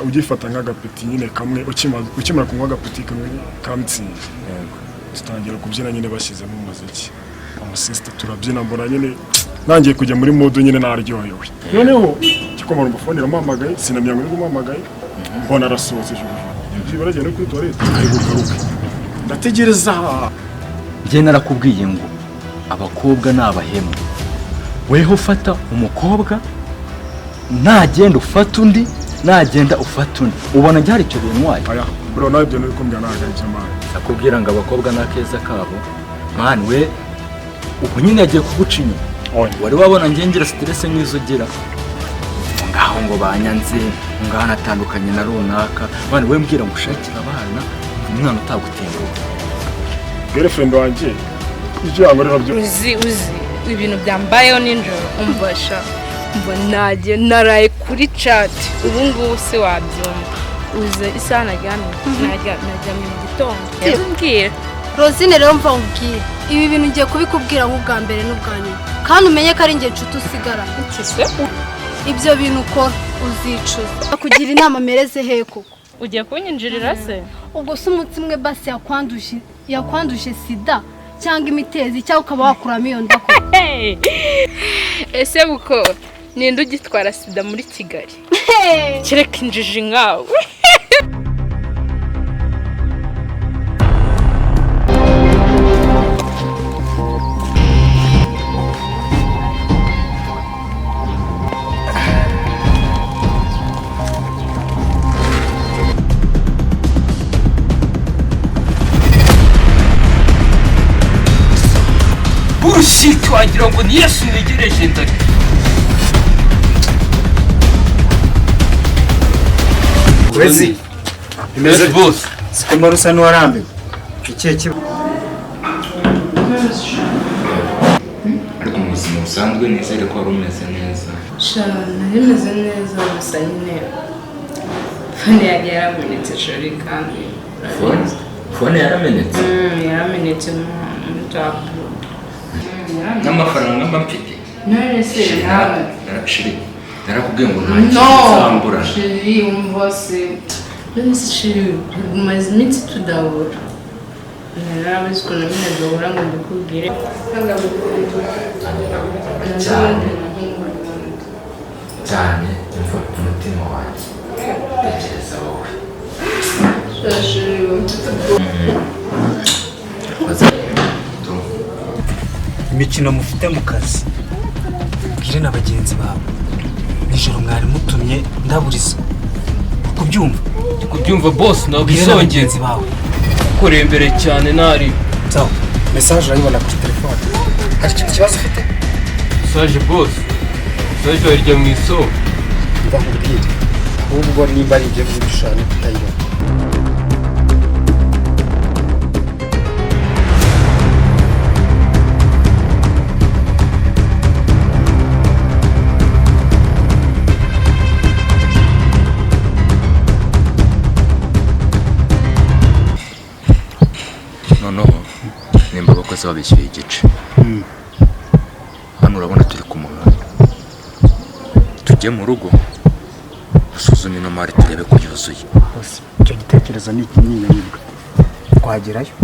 ugifata nk'agapeti nyine kamwe ukimara kunywa agapeti kamwe kamutsinze tutangira kubyina nyine bashyizemo umuziki amusista turabyina mbona nyine nangiye kujya muri modo nyine naryohewe noneho kikomara umufone ramuhamagaye sinamenya ngo ngumuhamagaye mbona arasohotse ijuru baragenda kuri toilette ari gukaruka ndategereza njye narakubwiye ngo abakobwa n'abahemu weho ufata umukobwa nagenda ufata undi nagenda ufata undi ubona byari cyo bintwaye aya bro nawe byo niko mbya nagaje mani akubwira ngo abakobwa nakeza kabo mani we ubu nyine yagiye kugucinya wari wabona ngengira stress nk'izugira ngaho ngo banyanze ngaho natandukanye na runaka mani we mbwira ngo ushakira abana umwana utagutenguka girlfriend wanje ije yankorera byo uzi ibintu byambayeho ninjoro umbasha mbonage naraye kuri chat ubu ngubu se wabyumva uze isaha najya mu gitondo yabwira Rosine rero mva umbwire ibi bintu ngiye kubikubwira nk'ubwa mbere n'ubwa nyuma kandi umenye ko ari ngiye nshuti usigaranye ibyo bintu ukora uzicuza kugira inama mereze he koko ugiye kunyinjirira se ubwo se umutsi umwe basi yakwanduje sida cyangwa imitezi cyangwa ukaba wakuramo iyo nda ko ese buko ninde ugitwara sida muri Kigali kereka injiji nkawe bullshit wagira ngo ni Yesu nigereje ndari Wezi imeze boss sikoma rusa n'uwarambiwe ikihe kiba ariko mu buzima busanzwe nizere ko wari umeze neza nari meze neza gusa nyine fone yagiye yaramenetse shori kandi fone yaramenetse muri tabu n'amafaranga mba mfite none se nawe shiri narakubwiye ngo nta kintu uzambura shiri umva se none se shiri umaze iminsi tudahura narabizi ko nyine duhura ngo mbikubwire cyane umva umutima wanjye tekereza wowe imikino mufite mu kazi bwire na bagenzi bawe nijoro mwari mutumye ndaburiza kubyumva boss ntabwo bagenzi bawe ukoreye imbere cyane nari sawa message urayibona kuri telefone hari ikintu kibazo ufite message boss message warya mu isoko ndakubwira ahubwo nimba ari ibyo gushana tutayibona noneho nimba abakozi babishyuye igice hano urabona turi ku muhanda tujye mu rugo dusuzume inomari turebe ko yuzuye icyo gitekerezo ni ikinyamibwa twagerayo